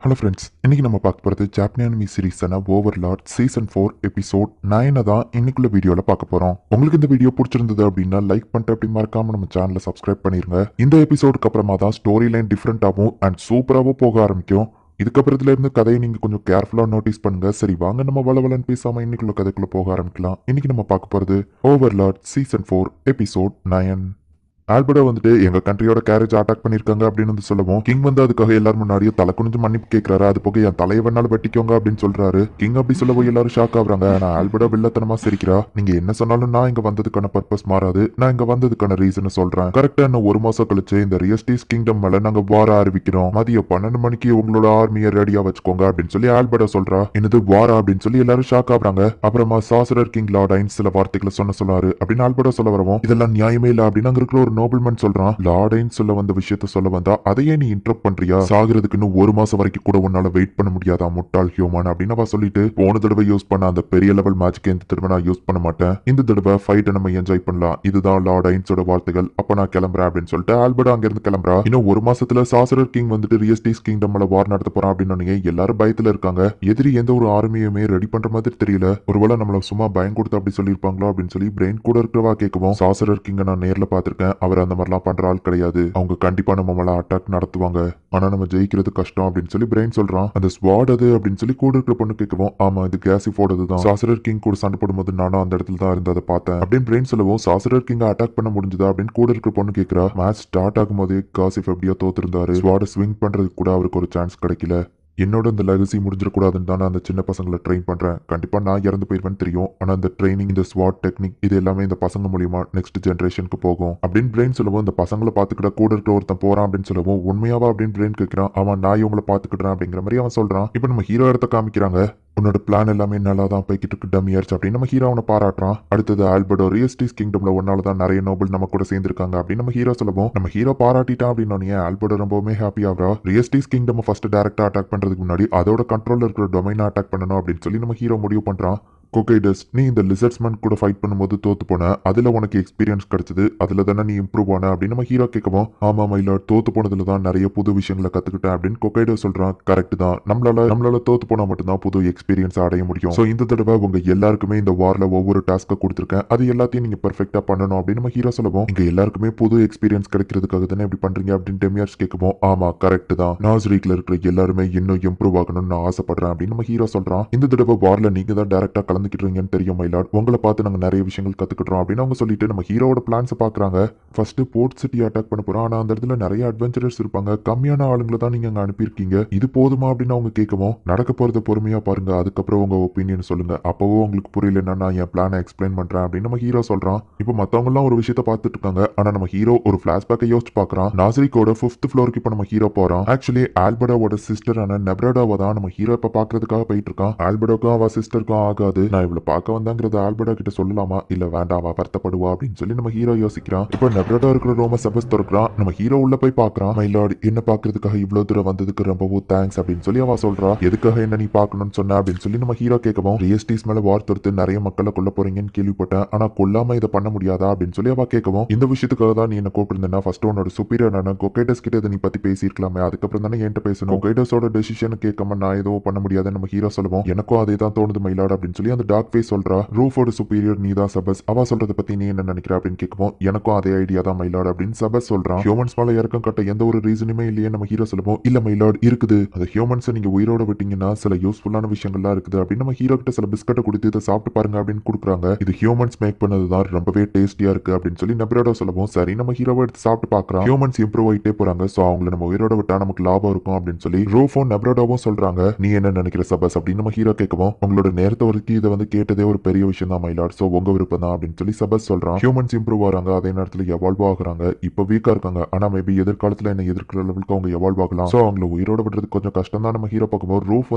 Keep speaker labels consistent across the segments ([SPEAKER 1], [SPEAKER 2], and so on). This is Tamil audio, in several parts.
[SPEAKER 1] ஹலோ ஃப்ரெண்ட்ஸ், இன்னைக்கு நம்ம பார்க்க போகிறது ஜாப்பனியானமி சீரீஸான ஓவர்லார்ட் சீசன் 4 எபிசோட் 9 தான் இன்னைக்குள்ள வீடியோவில் பார்க்க போகிறோம். உங்களுக்கு இந்த வீடியோ பிடிச்சிருந்தது அப்படின்னா லைக் பண்ணிட்டு அப்படி மறக்காம நம்ம சேனலை சப்ஸ்கிரைப் பண்ணிருங்க. இந்த எபிசோடுக்கு அப்புறமா தான் ஸ்டோரி லைன் டிஃப்ரெண்டாகவும் அண்ட் சூப்பராகவும் போக ஆரம்பிக்கும். இதுக்கப்புறத்துல இருந்து கதையை நீங்க கொஞ்சம் கேர்ஃபுல்லா நோட்டீஸ் பண்ணுங்க. சரி வாங்க நம்ம வளவலன்னு பேசாம இன்னைக்குள்ள கதைக்குள்ள போக ஆரம்பிக்கலாம். இன்னைக்கு நம்ம பார்க்க போகிறது ஓவர்லார்ட் சீசன் 4 எபிசோட் 9. ஆல்பர்டோ வந்துட்டு எங்க கண்ட்ரியோட கேரேஜ் அட்டாக் பண்ணிருக்காங்க அப்படின்னு வந்து சொல்லவும் கிங் வந்து அதுக்காக எல்லாரும் முன்னாடியும் தலை குனிஞ்சு மன்னிப்பு கேட்கிறாரு. அது போக என் தலையை வேணாலும் வெட்டிக்கோங்க அப்படின்னு சொல்றாரு. கிங் அப்படி சொல்லவும் எல்லாரும் ஷாக் ஆகுறாங்க. நான் ஆல்பர்டோ வில்லத்தனமா சிரிக்கிறா. நீங்க என்ன சொன்னாலும் நான் இங்க வந்ததுக்கான பர்பஸ் மாறாது. நான் இங்க வந்ததுக்கான ரீசன் சொல்றேன். கரெக்டா இன்னும் ஒரு மாசம் கழிச்சு இந்த ரியஸ்டீஸ் கிங்டம் மேல நாங்க வார ஆரம்பிக்கிறோம். மதியம் 12 மணிக்கு உங்களோட ஆர்மியை ரெடியா வச்சுக்கோங்க அப்படின்னு சொல்லி ஆல்பர்டோ சொல்றா. என்னது வாரா அப்படின்னு சொல்லி எல்லாரும் ஷாக் ஆகுறாங்க. அப்புறமா சாசரர் கிங் லார்டைன் சில வார்த்தைகளை சொன்னாரு அப்படின்னு ஆல்பர்டோ சொல்ல வரவும் இதெல்லாம் நியாயமே இல்ல அப்படின்னு அங்க இருக்கிற ஒரு நோபல்மேன் சொல்றான். லார்டைன் சொல்ல வந்த விஷயத்த சொல்ல வந்தா அதையே நீ இன்டரப்ட் பண்றியா? சாகிறதுக்கு இன்னும் ஒரு மாசம் வரைக்கும் கூட உன்னால வெயிட் பண்ண முடியாதா முட்டாள் ஹியூமன் அப்படின்னு அவ சொல்லிட்டு போன தடவை யூஸ் பண்ண அந்த பெரிய லெவல் மேட்ச்க்கு இந்த தடவை நான் யூஸ் பண்ண மாட்டேன். இந்த தடவை ஃபைட்டை நம்ம என்ஜாய் பண்ணலாம். இதுதான் லார்டைன்ஸோட வார்த்தைகள். அப்ப நான் கிளம்புறேன் அப்படின்னு சொல்லிட்டு ஆல்பர்டோ அங்க இருந்து கிளம்புறா. இன்னும் ஒரு மாசத்துல சாசரர் கிங் வந்துட்டு ரியஸ்டீஸ் கிங்டம் மேல வார் நடத்த போறான் அப்படின்னு எல்லாரும் பயத்துல இருக்காங்க. எதிரி எந்த ஒரு ஆர்மியுமே ரெடி பண்ற மாதிரி தெரியல. ஒருவேளை நம்மள சும்மா பயம் கொடுத்து அப்படி சொல்லியிருப்பாங்களோ அப்படின்னு சொல்லி பிரெயின் கூட இருக்கிறவா கேட்கவும் சாசரர் கிங்க நான் நேர்ல பாத்திருக்கேன். அவர் அந்த மாதிரிலாம் பண்ற ஆள் கிடையாது. அவங்க கண்டிப்பா நம்ம மேல அட்டாக் நடத்துவாங்க. ஆனா நம்ம ஜெயிக்கிறது கஷ்டம் அப்படின்னு சொல்லி பிரெயின் சொல்றான். அந்த ஸ்வாட் அது அப்படின்னு சொல்லி கூட இருக்கிற பொண்ணு கேட்கவும் ஆமா இது கேசிஃபோர்டு தான். சாசரர் கிங் கூட சண்டை போடும்போது நானும் அந்த இடத்துல தான் இருந்து அதை பார்த்தேன் அப்படின்னு பிரெயின் சொல்லவும் சாசரர் கிங் அட்டாக் பண்ண முடிஞ்சதா அப்படின்னு கூட இருக்கிற பொண்ணு கேட்கிறா. மேட்ச் ஸ்டார்ட் ஆகும்போது காசிஃப் எப்படியோ தோத்திருந்தாரு. ஸ்வாட ஸ்விங் பண்றதுக்கு கூட அவருக்கு ஒரு சான்ஸ் கிடைக்கல. என்னோட இந்த லெகசி முடிஞ்சிடக்கூடாதுன்னு தான் நான் அந்த சின்ன பசங்களை ட்ரெயின் பண்றேன். கண்டிப்பா நான் இறந்து போயிருவேன்னு தெரியும். ஆனா இந்த ட்ரைனிங், இந்த ஸ்வாட் டெக்னிக் இது எல்லாமே இந்த பசங்க மூலியமா நெக்ஸ்ட் ஜென்ரேஷனுக்கு போகும் அப்படின்னு பிரெயின் சொல்லவும் இந்த பசங்களை பாத்துக்கிட்ட கூட இருக்கிற ஒருத்தன் போறான் அப்படின்னு சொல்லவும் உண்மையாவா அப்படின்னு பிரெயின் கேட்கிறான். அவன் நான் இவங்களை பாத்துக்கிட்டேன் அப்படிங்கிற மாதிரி அவன் சொல்றான். இப்ப நம்ம ஹீரோ இடத்த காமிக்கிறாங்க. உன்னோட பிளான் எல்லாமே நல்லா தான் போய்கிட்டு இருக்கு டமியர்ஸ் அப்படின்னு நம்ம ஹீரோ அவனை பாராட்டுறான். அடுத்தது ஆல்பர்டோ ரியஸ்டீஸ் கிங்டம்ல ஒன்னால தான் நிறைய நோபல் நம்ம கூட சேர்ந்திருக்காங்க அப்படின்னு நம்ம ஹீரோ சொல்லவும் நம்ம ஹீரோ பாராட்டிட்டான் அப்படின்னு ஆல்பர்டோ ரொம்பவுமே ஹாப்பி ஆகுறா. ரியஸ்டீஸ் கிங்டம் ஃபர்ஸ்ட் டைரக்டா அட்டாக் பண்றதுக்கு முன்னாடி அதோட கண்ட்ரோல்ல இருக்கிற டொமைனை அட்டாக் பண்ணணும் அப்படின்னு சொல்லி நம்ம ஹீரோ முடிவு பண்றான். கொகைடஸ், நீ இந்த லிசர்ட்ஸ்மேன் கூட ஃபைட் பண்ணும்போது தோத்து போன, அதுல உனக்கு எக்ஸ்பீரியன்ஸ் கிடைச்சது, அதுல தானே நீ இம்ப்ரூவ் ஆன அப்படின்னு நம்ம ஹீரோ கேட்கவும் ஆமா மைலார்ட், தோத்து போனதுல தான் நிறைய புது விஷயங்களை கத்துக்கிட்டேன் அப்படின்னு கொகைடஸ் சொல்றான். கரெக்ட் தான், நம்மளால தோத்து போனா மட்டும்தான் புது எக்ஸ்பீரியன்ஸ் அடைய முடியும். ஸோ இந்த தடவை உங்க எல்லாருக்குமே இந்த வார்ல ஒவ்வொரு டாஸ்க்கை கொடுத்துருக்கேன். அது எல்லாத்தையும் நீங்க பெர்ஃபெக்டா பண்ணணும் அப்படின்னு நம்ம ஹீரோ சொல்லவும் இங்க எல்லாருக்குமே புது எக்ஸ்பீரியன்ஸ் கிடைக்கிறதுக்காக தானே இப்படி பண்றீங்க அப்படின்னு டெமியார்ஸ் கேட்கவும் ஆமா கரெக்ட் தான், நாஸ்ரீக்ல இருக்கிற எல்லாருமே இன்னும் இம்ப்ரூவ் ஆகணும்னு நான் ஆசைப்படுறேன் அப்படின்னு நம்ம ஹீரோ சொல்றான். இந்த தடவை வார்ல நீங்க தான் டைரக்டா கலந்துக்கிட்டீங்கன்னு தெரியும் மைலார்ட், உங்களை பார்த்து நாங்க நிறைய விஷயங்கள் கத்துக்கிட்டோம் அப்படின்னு அவங்க சொல்லிட்டு நம்ம ஹீரோட பிளான்ஸ் பாக்குறாங்க. ஃபர்ஸ்ட் போர்ட் சிட்டி அட்டாக் பண்ண போறோம். ஆனா அந்த இடத்துல நிறைய அட்வென்ச்சரர்ஸ் இருப்பாங்க. கம்மியான ஆளுங்களை தான் நீங்க அங்க அனுப்பியிருக்கீங்க. இது போதுமா அப்படின்னு அவங்க கேட்கவும் நடக்க போறத பொறுமையா பாருங்க, அதுக்கப்புறம் உங்க ஒப்பீனியன் சொல்லுங்க. அப்பவும் உங்களுக்கு புரியலன்னா நான் என் பிளானை எக்ஸ்பிளைன் பண்றேன் அப்படின்னு நம்ம ஹீரோ சொல்றான். இப்போ மத்தவங்க எல்லாம் ஒரு விஷயத்த பார்த்துட்டு இருக்காங்க. ஆனா நம்ம ஹீரோ ஒரு பிளாஷ்பேக்கை யோசிச்சு பாக்குறான். நாசரிக்கோட 5th ஃப்ளோருக்கு இப்போ நம்ம ஹீரோ போறோம். ஆக்சுவலி ஆல்பர்டோட சிஸ்டரான நெப்ராடாவை தான் நம்ம ஹீரோ இப்ப பாக்குறதுக்காக போயிட்டு இருக்கான். ஆல்பர்டோக்கும் அவ சிஸ்டருக்கும் ஆகாது. நான் இவ்வளவு பார்க்க வந்தாங்கிறது ஆல்பர்டோ கிட்ட சொல்லலாமா இல்ல வேண்டாமா, வருத்தப்படுவா அப்படின்னு சொல்லி நம்ம ஹீரோ யோசிக்கிறான். இப்போ நெப்ராடோ இருக்கிற ரோம செபஸ் திறக்கிறான். நம்ம ஹீரோ உள்ள போய் பாக்குறான். மை லார்ட், என்ன பாக்குறதுக்காக இவ்வளவு தூரம் வந்ததுக்கு ரொம்பவும் தேங்க்ஸ் அப்படின்னு சொல்லி அவ சொல்றா. எதுக்காக என்ன நீ பாக்கணும்னு சொன்ன அப்படின்னு சொல்லி நம்ம ஹீரோ கேட்கவும் ரியஸ்டீஸ் மேல வார் தொடுத்து நிறைய மக்களை கொல்ல போறீங்கன்னு கேள்விப்பட்டேன். ஆனா கொல்லாம இதை பண்ண முடியாதா அப்படின்னு சொல்லி அவ கேட்கவும் இந்த விஷயத்துக்காக தான் நீ என்ன கூப்பிட்டு ஃபர்ஸ்ட் உன்னோட சுப்பீரியரான கொகைடஸ் கிட்ட இதை நீ பத்தி பேசியிருக்கலாமே, அதுக்கப்புறம் தானே என்கிட்ட பேசணும். கொகைடஸோட டெசிஷன் கேட்காம நான் எதுவும் பண்ண முடியாதுன்னு நம்ம ஹீரோ சொல்லுவோம். எனக்கும் அதே தான் தோணுது மைலாட் அப்படின்னு சொல்லி அந்த டார்க் ஃபேஸ் சொல்றா. ரூஃபோட சுப்பீரியர் நீதா சபஸ், அவ சொல்றத பத்தி நீ என்ன நினைக்கிற அப்படின்னு கேட்கவும் எனக்கும் அதே ஐடியா தான் மைலாட் அப்படின்னு சபஸ் சொல்றான். ஹியூமன்ஸ் மேல இறக்கம் கட்ட எந்த ஒரு ரீசனுமே இல்லையே நம்ம ஹீரோ சொல்லுவோம். இல்ல மைலாட் இருக்குது, அந்த ஹியூமன்ஸை நீங்க உயிரோட விட்டீங்கன்னா சில யூஸ்ஃபுல்லான விஷயங்கள்லாம் இருக்குது அப்படின்னு நம்ம ஹீரோ கிட்ட சில பிஸ்கட்டை கொடுத்து இதை சாப்பிட்டு பாருங்க அப்படின்னு கொடுக்குறாங்க. இது ஹியூமன்ஸ் மேக் பண்ணதுதான் ரொம்பவே டேஸ்டியா இருக்கு அப்படின்னு சொல்லி நெப்ராடோ சொல்லவும் சரி நம்ம ஹீரோவை எடுத்து சாப்பிட்டு பாக்குறான். ஹியூமன்ஸ் இம்ப்ரூவ் ஆயிட்டே போறாங்க. சோ அவங்களை நம்ம உயிரோட விட்டா நமக்கு லாபம் இருக்கும் அப்படின்னு சொல்லி ரூஃபோ நெப்ராடோவும் சொல்றாங்க. நீ என்ன நினைக்கிற சபஸ் அப்படின்னு நம்ம ஹீரோ கேட்கவும் உங்களோட நேரத்தை வரைக்கும் இதை கேட்டதே ஒரு பெரிய விஷயம் தான் மைலாட், சோ உங்க விருப்பம் தான் அப்படின்னு சொல்லி சபஸ் சொல்றான். ஹியூமன்ஸ் இம்ப்ரூவ் ஆறாங்க, அதே நேரத்தில் எவால்வ் ஆகுறாங்க. இப்போ வீக்கா இருக்காங்க, ஆனா மேபி எதிர்காலத்துல என்ன எதிர்க்கிற லெவலுக்கு அவங்க எவால்வ் ஆகலாம். சோ அவங்களை உயிரோட விடுறது கொஞ்சம் கஷ்டம் தான். நம்ம ஹீரோ பார்க்கும்போது ரூஃப்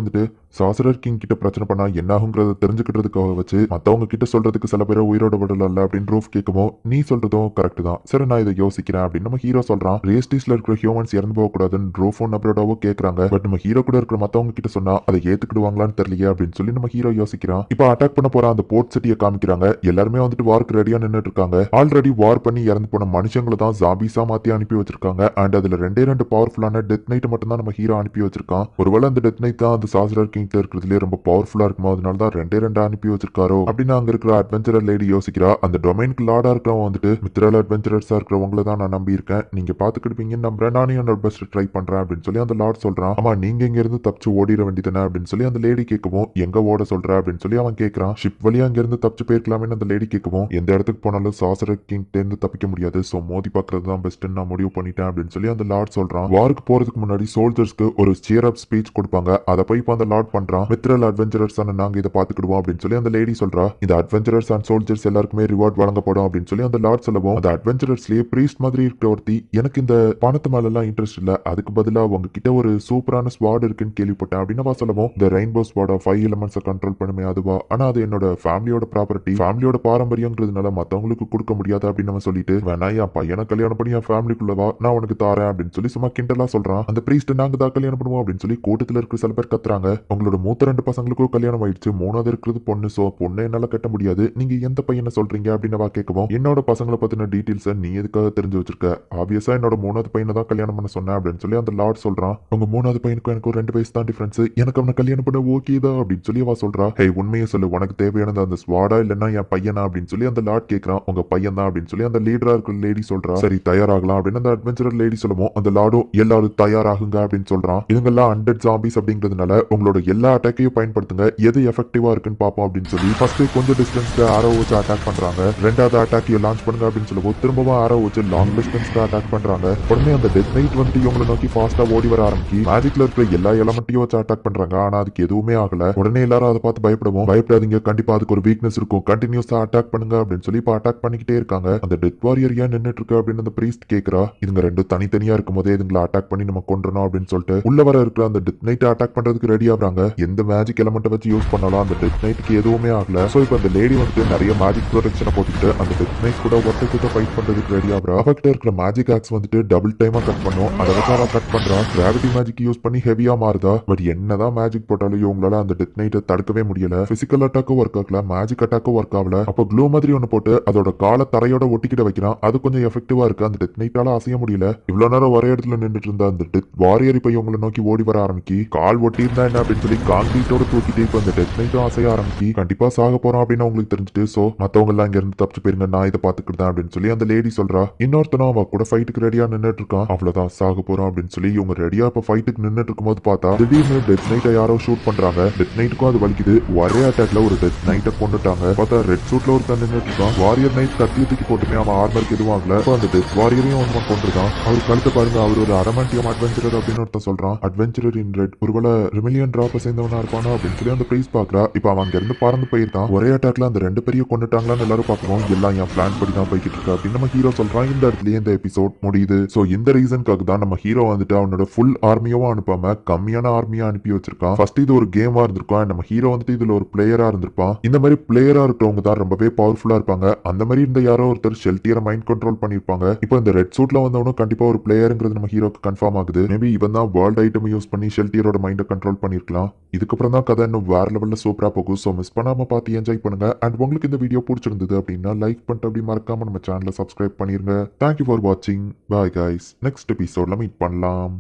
[SPEAKER 1] சாசரர் கிங் கிட்ட பிரச்சனை பண்ணா என்ன ஆகுங்கிறத தெரிஞ்சுக்கிட்டதுக்காக வச்சு மத்தவங்க கிட்ட சொல்றதுக்கு சில பேரை உயிரோட விடல அப்படின்னு ரூஃப் கேட்கவும் நீ சொல்றதும் கரெக்ட் தான், சரி நான் இதை யோசிக்கிறேன் அப்படின்னு நம்ம ஹீரோ சொல்றான். ரியஸ்டீஸ்ல இருக்கிற ஹியூமன்ஸ் இறந்து போக கூடாதுன்னு ரூஃபோ நப்ரோடாவோ கேட்கறாங்க. பட் நம்ம ஹீரோ கூட இருக்கிற மத்தவங்க கிட்ட சொன்னா அதை ஏத்துக்கிடுவாங்களான்னு தெரியலையே அப்படின்னு சொல்லி நம்ம ஹீரோ யோசிக்கிறான். இப்ப இப்ப அட்டாக் பண்ண போற அந்த போர்ட் சிட்டியை காமிக்கிறாங்க. எல்லாருமே வந்துட்டு வார்க்கு ரெடியா நின்னுட்டு இருக்காங்க. ஆல்ரெடி வார் பண்ணி இறந்து போன மனுஷங்களை தான் ஜாம்பிஸா மாத்தி அனுப்பி வச்சிருக்காங்க. அண்ட் அதுல ரெண்டு பவர்ஃபுல்லான டெத் நைட் மட்டும் தான் நம்ம ஹீரோ அனுப்பி வச்சிருக்கான். ஒருவேளை அந்த டெத் நைட் தான் அந்த சாசரர் கிங்ல இருக்கிறதுலே ரொம்ப பவர்ஃபுல்லா இருக்குமோ, அதனால தான் ரெண்டு அனுப்பி வச்சிருக்காரோ அப்படின்னு அங்க இருக்கிற அட்வென்ச்சரர் லேடி யோசிக்கிறா. அந்த டொமைனுக்கு லார்டா இருக்கிறவங்க வந்துட்டு மித்ரல் அட்வென்ச்சரர்ஸா இருக்கிறவங்கள தான் நான் நம்பி இருக்கேன், நீங்க பாத்துக்கிடுப்பீங்கன்னு நம்புறேன், நானே என்னோட பெஸ்ட் ட்ரை பண்றேன் அப்படின்னு சொல்லி அந்த லார்ட் சொல்றான். ஆமா, நீங்க இங்க இருந்து தப்பிச்சு ஓடிட வேண்டியதானே அப்படின்னு சொல்லி அந்த லேடி கேட்கவும், எங்க ஓட சொல்ற அப்படின்னு சொல்லி அவன் கேட்கறான். ஷிப் வழியா அங்க இருந்து தப்பிச்சு போயிருக்கலாமே அந்த லேடி கேட்கவும், எந்த இடத்துக்கு போனாலும் சாசரர் கிங்ல இருந்து தப்பிக்க முடியாது, சோ மோதி பாக்குறது தான் பெஸ்ட் நான் முடிவு பண்ணிட்டேன் அப்படின்னு சொல்லி அந்த லார்ட் சொல்றான். வாருக்கு போறதுக்கு முன்னாடி சோல்ஜர்ஸ்க்கு ஒரு சியர் அப் ஸ்பீச் கொடுப்பாங்க, அதை போய் இப்ப அந்த லார்ட் பண்றான். மித்ரல் அட்வென்ச்சரர்ஸ் நாங்க இதை பாத்துக்கிடுவோம் அப்படின்னு சொல்லி அந்த லேடி சொல்றா. இந்த அட்வென்ச்சரர்ஸ் அண்ட் சோல்ஜர்ஸ் எல்லாருக்குமே ரிவார்ட் வழங்கப்படும் அப்படின்னு சொல்லி அந்த லார்ட் சொல்லவும், அந்த அட்வென்ச்சரர்ஸ்லயே பிரீஸ்ட் மாதிரி இருக்கிற ஒருத்தி, எனக்கு இந்த பணத்து மேல எல்லாம் இன்ட்ரெஸ்ட் இல்ல, அதுக்கு பதிலா உங்ககிட்ட ஒரு சூப்பரான ஸ்வாட் இருக்குன்னு கேள்விப்பட்டேன் அப்படின்னு சொல்லவும், இந்த ரெயின்போ ஸ்வாட் 5 எலிமெண்ட்ஸை கண்ட்ரோல் பண்ணுமே அதுவா, ஆனா அது என்னோட ஃபேமிலியோட ப்ராப்பர்ட்டி, ஃபேமிலியோட பாரம்பரியங்கிறதுனால மத்தவங்களுக்கு கொடுக்க முடியாது அப்படின்னு நம்ம சொல்லிட்டு, வேணா என் பையனை கல்யாணம் பண்ணி என் ஃபேமிலிக்குள்ளவா நான் உனக்கு தாரேன் அப்படின்னு சொல்லி சும்மா கிண்டலா சொல்றான். அந்த பிரீஸ்ட் நாங்க தான் கல்யாணம் பண்ணுவோம் அப்படின்னு சொல்லி கூட்டத்தில் இருக்கிற சில பேர் கத்துறாங்க. உங்களோட மூத்த 2 பசங்களுக்கும் கல்யாணம் ஆயிடுச்சு, 3வது இருக்கிறது பொண்ணு, சோ பொண்ணு என்னால கட்ட முடியாது, நீங்க எந்த பையனை சொல்றீங்க அப்படின்னு கேட்கவும், என்னோட பசங்களை பத்தின டீடைல்ஸ் நீ எதுக்காக தெரிஞ்சு வச்சிருக்க, ஆப்வியஸா என்னோட 3வது பையனை தான் கல்யாணம் பண்ண சொன்னேன் அப்படின்னு சொல்லி அந்த லார்ட் சொல்றான். உங்க 3வது பையனுக்கும் எனக்கு 2 வயசு தான் டிஃபரன்ஸ், எனக்கு அவனை கல்யாணம் பண்ண ஓகே தான் அப்படின்னு சொல்லி அவ சொல்றா. ஹே, உண்மையை சொல்லு, உனக்கு தேவையானது அந்த ஸ்வாடா இல்லன்னா என் பையனா அப்படின்னு சொல்லி அந்த லார்ட் கேட்கறான். உங்க பையன் தான் அப்படின்னு சொல்லி அந்த லீடரா இருக்கிற லேடி சொல்றா. சரி, தயாராகலாம் அப்படின்னு அந்த அட்வென்ச்சரர் லேடி சொல்லுவோம், அந்த லார்டும் எல்லாரும் தயாராகுங்க அப்படின்னு சொல்றான். இவங்கெல்லாம் 100 ஜாம்பிஸ் அப்படிங்கிறதுனால உங்களோட எல்லா அட்டாக்கையும் பயன்படுத்துங்க, எது எஃபெக்டிவா இருக்குன்னு பாப்போம் அப்படின்னு சொல்லி ஃபர்ஸ்ட் கொஞ்சம் டிஸ்டன்ஸ்க்கு ஆரோ வச்சு அட்டாக் பண்றாங்க. 2வது அட்டாக்கையும் லான்ச் பண்ணுங்க அப்படின்னு சொல்லுவோம், திரும்பவும் ஆரோ வச்சு லாங் டிஸ்டன்ஸ்க்கு அட்டாக் பண்றாங்க. உடனே அந்த டெத் நைட் வந்துட்டு இவங்களை நோக்கி ஃபாஸ்டா ஓடி வர ஆரம்பிச்சு மேஜிக்ல இருக்கிற எல்லா எலமெண்ட்டையும் வச்சு அட்டாக் பண்றாங்க. ஆனா அதுக்கு எதுவுமே ஆகல. உடனே எல்லாரும் அதை பார்த்து பயப்படுவோம். பயப்படாதீங்க, கண்டிப்பா அதுக்கு ஒரு வீக்னஸ் இருக்கும், கண்டினியூஸா அட்டாக் பண்ணுங்க அப்படின்னு சொல்லி இப்ப அட்டாக் பண்ணிக்கிட்டே இருக்காங்க. அந்த டெத் வாரியர் ஏன் நின்னுட்டு இருக்கு அப்படின்னு அந்த பிரீஸ்ட் கேக்குறா. இதுங்க ரெண்டும் தனித்தனியா இருக்கும் போதே இதுங்களை அட்டாக் பண்ணி நம்ம கொன்றணும் அப்படின்னு சொல்லிட்டு உள்ள வர இருக்கிற அந்த டெத் நைட் அட்டாக் பண்றதுக்கு ரெடி ஆகுறாங்க. எந்த மேஜிக் எலமெண்ட் வச்சு யூஸ் பண்ணாலும் அந்த டெத் நைட்டுக்கு எதுவுமே ஆகல. சோ இப்ப அந்த லேடி வந்துட்டு நிறைய மேஜிக் ப்ரொடெக்ஷனை போட்டுட்டு அந்த டெத் நைட் கூட ஒருத்த ஃபைட் பண்றதுக்கு ரெடி ஆகுறா. அவகிட்ட இருக்கிற மேஜிக் ஆக்ஸ் வந்துட்டு டபுள் டைமா கட் பண்ணும், அதை வச்சு அவ கட் பண்றா. கிராவிட்டி மேஜிக் யூஸ் பண்ணி ஹெவியா மாறுதா. பட் என்னதான் மேஜிக் போட்டாலும் இவங்களால அந்த டெத் நைட்டை தடுக்கவே முடியல. பிசிக்கல் அட்டாக்கும் ஒர்க் ஆகல, மேஜிக் அட்டாக்கும் ஒர்க் ஆகல. அப்போ க்ளூ மாதிரி ஒன்னு போட்டு அதோட காலை தரையோட ஒட்டிக்கிட்ட வைக்கிறான். அது கொஞ்சம் எஃபெக்டிவா இருக்கு. அந்த டெத் நைட்டால அசைய முடியல. இவ்வளவு நேரம் ஒரே இடத்துல நின்றுட்டு இருந்த அந்த டெத் வாரியர் இப்ப இவங்களை நோக்கி ஓடி வர ஆரம்பிக்கி, கால் ஒட்டி இருந்தா என்ன அப்படின்னு சொல்லி கான்கிரீட்டோட தூக்கிட்டு இப்ப அந்த டெத் நைட்டும் அசைய ஆரம்பிக்கி, கண்டிப்பா சாக போறோம் அப்படின்னு உங்களுக்கு தெரிஞ்சுட்டு, சோ மத்தவங்க எல்லாம் இங்க இருந்து தப்பிச்சு போயிருங்க, நான் இதை பாத்துக்கிட்டேன் அப்படின்னு சொல்லி அந்த லேடி சொல்றா. இன்னொருத்தனும் அவ கூட ஃபைட்டுக்கு ரெடியா நின்னுட்டு இருக்கான். அவ்வளவுதான், சாக போறோம் அப்படின்னு சொல்லி இவங்க ரெடியா இப்ப ஃபைட்டுக்கு நின்னுட்டு இருக்கும்போது பார்த்தா திடீர்னு டெத் நைட்டை யாரோ ஷூட் பண்றாங்க. டெத் நைட்டுக்கும் அது வலிக்குது. ஒரே அட்டாக்ல ஒரு டெத் நைட்டை கொண்டுட்டாங்க. பார்த்தா ரெட் சூட்ல ஒருத்தன் நின்னுட்டு இருக்கான். வாரியர் நைட் கத்தி தூக்கி போட்டுமே அவன் ஆர்மருக்கு எதுவும் ஆகல. அந்த டெத் வாரியரையும் ஒருவன் கொண்டிருக்கான். அவர் கழுத்தை பாருங்க, அவர் ஒரு அரமண்டியம் அட்வென்ச்சரர் அப்படின்னு ஒருத்தன் சொல்றான். அட்வென்ச்சரர் இன் ரெட், ஒருவேளை ரிமிலியன் டிராப்பை சேர்ந்தவனா இருப்பானா அப்படின்னு சொல்லி அந்த பிரைஸ் பாக்குறா. இப்ப அவன் அங்க இருந்து பறந்து போயிருக்கான். ஒரே அட்டாக்ல அந்த 2 பேரையும் கொண்டுட்டாங்களான்னு எல்லாரும் பாக்கணும். எல்லாம் என் பிளான் படி தான் போய்கிட்டு இருக்கு அப்படின்னு நம்ம ஹீரோ சொல்றான். இந்த இடத்துலயே இந்த எபிசோட் முடியுது. சோ இந்த ரீசனுக்காக தான் நம்ம ஹீரோ வந்துட்டு அவனோட ஃபுல் ஆர்மியாவும் அனுப்பாம கம்மியான ஆர்மியா அனுப்பி வச்சிருக்கான். ஃபர்ஸ்ட் இது ஒரு கேமா இருந்திருக்கும், நம்ம ஹீரோ வந்துட்டு இதுல ஒரு பிளேயரா இருந்திருப்பான். இந்த மாதிரி பிளேயரா இருக்கிறவங்க தான் ரொம்பவே பவர்ஃபுல்லா இருப்பாங்க. அந்த மாதிரி இந்த யாரோ ஒருத்தர் ஷெல்டியரை மைண்ட் கண்ட்ரோல் பண்ணிருப்பாங்க. இப்போ இந்த ரெட் சூட்ல வந்தவனும் கண்டிப்பா ஒரு பிளேயருங்கிறது நம்ம ஹீரோக்கு கன்ஃபார்ம் ஆகுது. மேபி இவன் தான் வேர்ல்ட் ஐட்டம் யூஸ் பண்ணி ஷெல்டியரோட மைண்டை கண்ட்ரோல் பண்ணிருக்கலாம். இதுக்கப்புறம் தான் கதை இன்னும் வேற லெவல்ல சூப்பரா போகும். ஸோ மிஸ் பண்ணாம பார்த்து என்ஜாய் பண்ணுங்க. அண்ட் உங்களுக்கு இந்த வீடியோ பிடிச்சிருந்தது அப்படின்னா லைக் பண்ணிட்டு அப்படி மறக்காம நம்ம சேனலை சப்ஸ்கிரைப் பண்ணிருங்க. தேங்க்யூ ஃபார் வாட்சிங். பாய் கைஸ், நெக்ஸ்ட் எபிசோட்ல மீட் பண்ணலாம்.